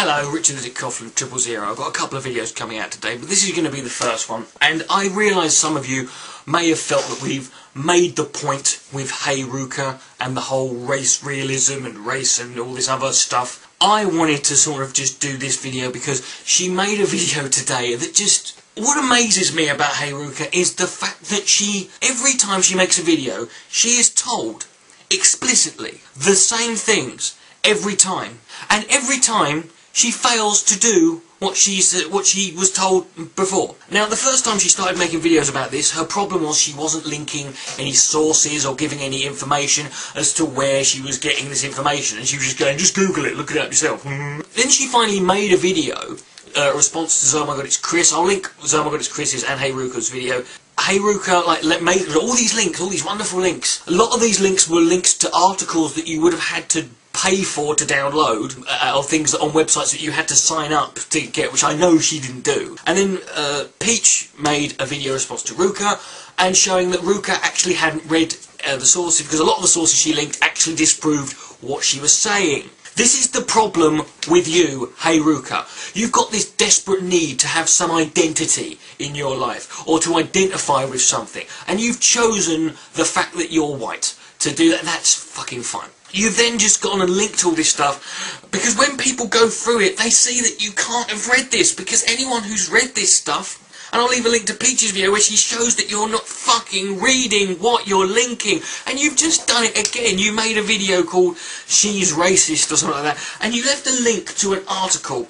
Hello, Richard the Coughlin 000. I've got a couple of videos coming out today, but this is going to be the first one. And I realise some of you may have felt that we've made the point with Hey Ruka and the whole race realism and race and all this other stuff. I wanted to sort of just do this video because she made a video today that just... What amazes me about Hey Ruka is the fact that every time she makes a video, she is told explicitly the same things every time. And every time she fails to do what she was told before. Now, the first time she started making videos about this, her problem was she wasn't linking any sources or giving any information as to where she was getting this information, and she was just going, just Google it, look it up yourself. Then she finally made a video, a response to Oh My God It's Chris. I'll link Oh My God It's Chris's and Hey Ruka's video. Hey Ruka made all these links, all these wonderful links. A lot of these links were links to articles that you would have had to pay for to download, or things on websites that you had to sign up to get, which I know she didn't do. And then Peach made a video response to Ruka, and showing that Ruka actually hadn't read the sources, because a lot of the sources she linked actually disproved what she was saying. This is the problem with you, Hey Ruka. You've got this desperate need to have some identity in your life, or to identify with something, and you've chosen the fact that you're white to do that. That's fucking fine. You've then just gone and linked all this stuff, because when people go through it, they see that you can't have read this, because anyone who's read this stuff, and I'll leave a link to Peach's video where she shows that you're not fucking reading what you're linking, and you've just done it again. You made a video called She's Racist or something like that, and you left a link to an article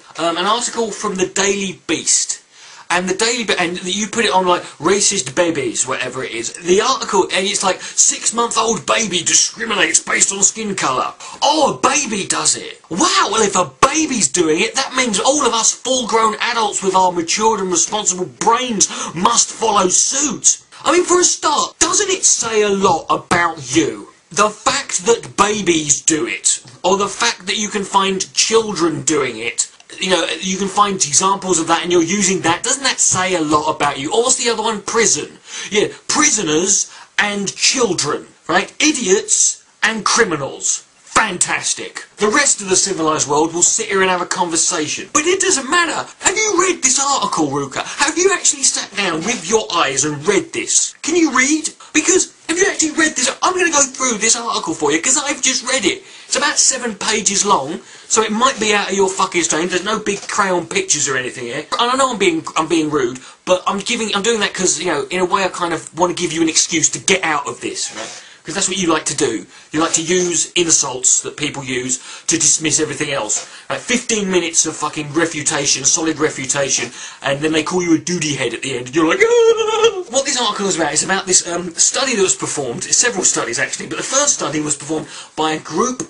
from the Daily Beast. And and you put it on like racist babies, whatever it is. The article, and it's like 6-month-old baby discriminates based on skin colour. Oh, a baby does it. Wow, well if a baby's doing it, that means all of us full-grown adults with our matured and responsible brains must follow suit. I mean, for a start, doesn't it say a lot about you? The fact that babies do it, or the fact that you can find children doing it, you know, you can find examples of that and you're using that, doesn't that say a lot about you? Or what's the other one? Prison. Yeah, prisoners and children, right? Idiots and criminals. Fantastic. The rest of the civilised world will sit here and have a conversation. But it doesn't matter. Have you read this article, Ruka? Have you actually sat down with your eyes and read this? Can you read? Because have you actually read this? I'm going to go through this article for you, because I've just read it. It's about 7 pages long, so it might be out of your fucking strange. There's no big crayon pictures or anything here. And I know I'm being rude, but I'm doing that because, you know, in a way I kind of want to give you an excuse to get out of this, right? Because that's what you like to do. You like to use insults that people use to dismiss everything else. Like 15 minutes of fucking refutation, solid refutation, and then they call you a duty head at the end, and you're like, ah! What this article is about is about this study that was performed, several studies actually, but the first study was performed by a group,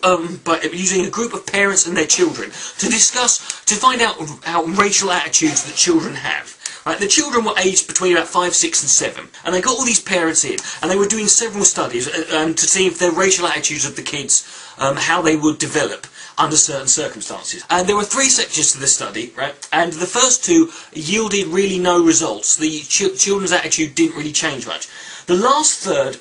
using a group of parents and their children to find out how racial attitudes that children have. Right, the children were aged between about 5, 6 and 7, and they got all these parents in, and they were doing several studies to see if their racial attitudes of the kids, how they would develop under certain circumstances. And there were 3 sections to the study, right, and the first 2 yielded really no results. The children's attitude didn't really change much. The last third,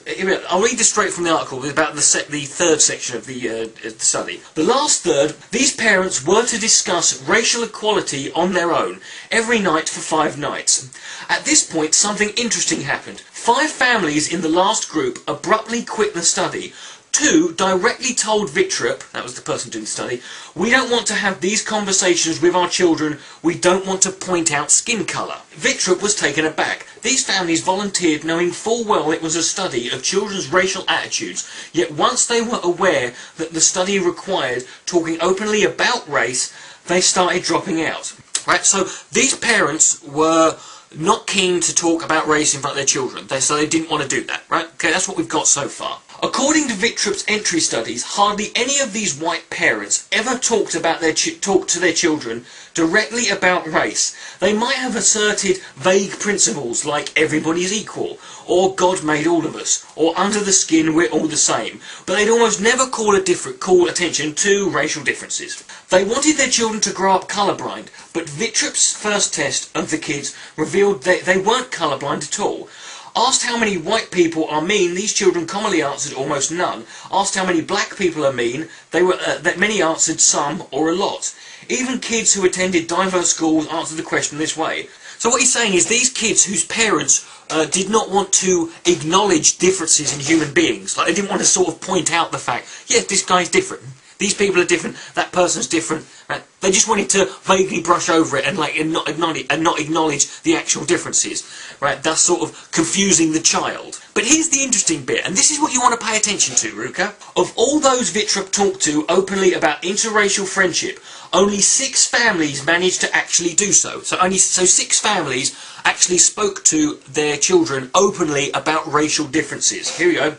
I'll read this straight from the article about the third section of the study. The last third, these parents were to discuss racial equality on their own every night for 5 nights. At this point, something interesting happened. 5 families in the last group abruptly quit the study. 2 directly told Vitrup, that was the person doing the study, we don't want to have these conversations with our children, we don't want to point out skin colour. Vitrup was taken aback. These families volunteered knowing full well it was a study of children's racial attitudes, yet once they were aware that the study required talking openly about race, they started dropping out. Right, so these parents were not keen to talk about race in front of their children, so they didn't want to do that, right? Okay, that's what we've got so far. According to Vitrup's entry studies, hardly any of these white parents ever talked to their children directly about race. They might have asserted vague principles like everybody's equal, or God made all of us, or under the skin we're all the same, but they'd almost never call attention to racial differences. They wanted their children to grow up colourblind, but Vitrup's first test of the kids revealed that they weren't colourblind at all. Asked how many white people are mean, these children commonly answered almost none. Asked how many black people are mean, that many answered some or a lot. Even kids who attended diverse schools answered the question this way. So what he's saying is these kids whose parents did not want to acknowledge differences in human beings, like they didn't want to sort of point out the fact, yes, this guy's different, these people are different, that person's different, right? They just wanted to vaguely brush over it and not acknowledge the actual differences, right? Thus sort of confusing the child. But here's the interesting bit, and this is what you want to pay attention to, Ruka. Of all those Wittrup talked to openly about interracial friendship, only 6 families managed to actually do so. So 6 families actually spoke to their children openly about racial differences. Here we go.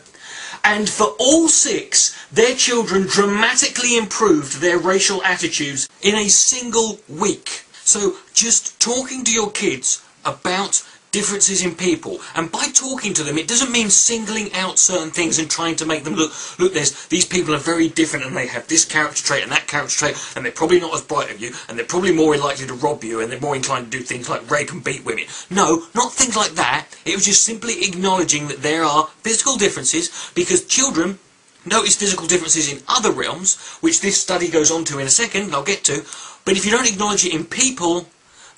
And for all 6, their children dramatically improved their racial attitudes in a single week. So just talking to your kids about differences in people, and by talking to them, it doesn't mean singling out certain things and trying to make them look, these people are very different and they have this character trait and that character trait, and they're probably not as bright as you, and they're probably more likely to rob you, and they're more inclined to do things like rape and beat women. No, not things like that. It was just simply acknowledging that there are physical differences, because children notice physical differences in other realms, which this study goes on to in a second, I'll get to, but if you don't acknowledge it in people,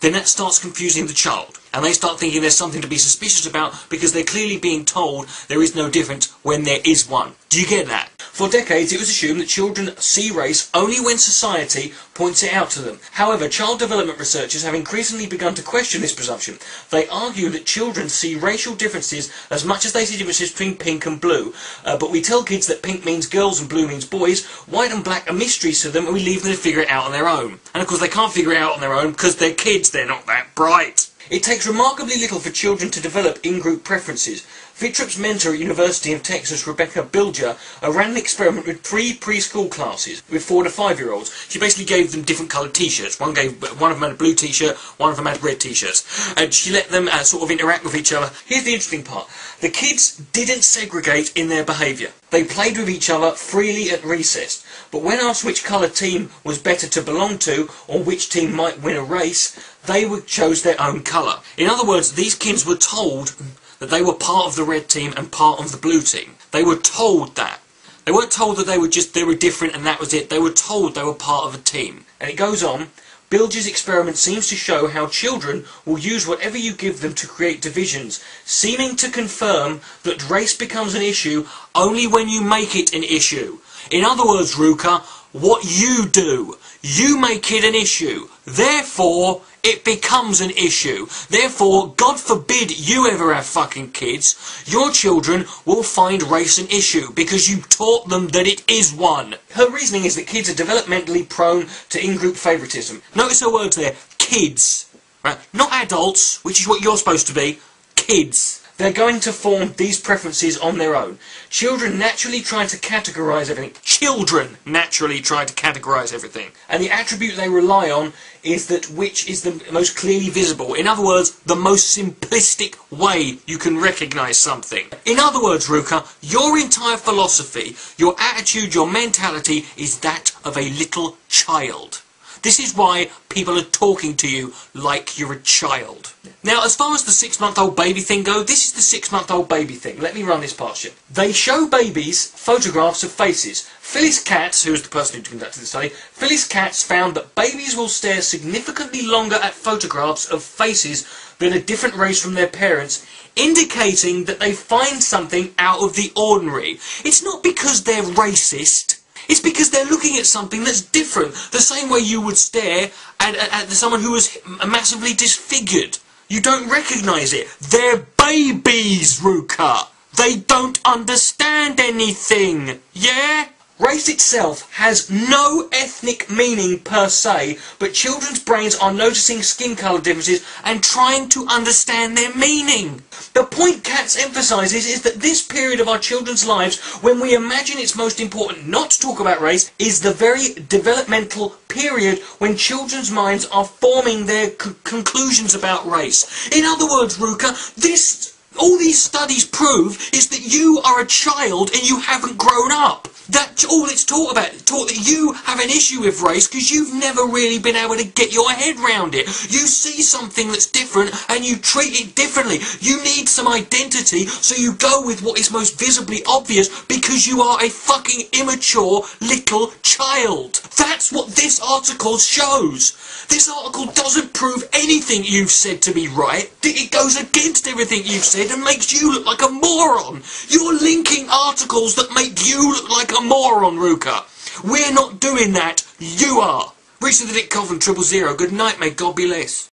then that starts confusing the child. And they start thinking there's something to be suspicious about because they're clearly being told there is no difference when there is one. Do you get that? For decades it was assumed that children see race only when society points it out to them. However, child development researchers have increasingly begun to question this presumption. They argue that children see racial differences as much as they see differences between pink and blue. But we tell kids that pink means girls and blue means boys, white and black are mysteries to them, and we leave them to figure it out on their own. And of course they can't figure it out on their own because they're kids, they're not that bright. It takes remarkably little for children to develop in-group preferences. Wittrup's mentor at University of Texas, Rebecca Bilger, ran an experiment with 3 preschool classes with 4 to 5-year-olds. She basically gave them different coloured t-shirts. One of them had a blue t-shirt, one of them had red t-shirts. And she let them sort of interact with each other. Here's the interesting part. The kids didn't segregate in their behaviour. They played with each other freely at recess. But when asked which colour team was better to belong to, or which team might win a race, they chose their own colour. In other words, these kids were told that they were part of the red team and part of the blue team. They were told that. They weren't told that they were different and that was it. They were told they were part of a team. And it goes on. Bilger's experiment seems to show how children will use whatever you give them to create divisions, seeming to confirm that race becomes an issue only when you make it an issue. In other words, Ruka, what you do, you make it an issue. Therefore, it becomes an issue. Therefore, God forbid you ever have fucking kids, your children will find race an issue because you taught them that it is one. Her reasoning is that kids are developmentally prone to in-group favouritism. Notice her words there, kids. Right? Not adults, which is what you're supposed to be, kids. They're going to form these preferences on their own. Children naturally try to categorise everything. Children naturally try to categorise everything. And the attribute they rely on is that which is the most clearly visible. In other words, the most simplistic way you can recognise something. In other words, Ruka, your entire philosophy, your attitude, your mentality is that of a little child. This is why people are talking to you like you're a child. Now, as far as the 6-month-old baby thing goes, this is the 6-month-old baby thing. Let me run this past you. They show babies photographs of faces. Phyllis Katz, who was the person who conducted the study, Phyllis Katz found that babies will stare significantly longer at photographs of faces than a different race from their parents, indicating that they find something out of the ordinary. It's not because they're racist. It's because they're looking at something that's different. The same way you would stare at someone who was massively disfigured. You don't recognise it. They're babies, Ruka. They don't understand anything. Yeah? Race itself has no ethnic meaning per se, but children's brains are noticing skin colour differences and trying to understand their meaning. The point Katz emphasises is that this period of our children's lives, when we imagine it's most important not to talk about race, is the very developmental period when children's minds are forming their conclusions about race. In other words, Ruka, this All these studies prove is that you are a child and you haven't grown up. That's all it's taught about. It's taught that you have an issue with race because you've never really been able to get your head round it. You see something that's different and you treat it differently. You need some identity, so you go with what is most visibly obvious because you are a fucking immature little child. That's what this article shows. This article doesn't prove anything you've said to be right. It goes against everything you've said and makes you look like a moron. You're linking articles that make you look like a moron, Ruka. We're not doing that. You are. Reach the Dick Coffin 000. Good night, may God bless.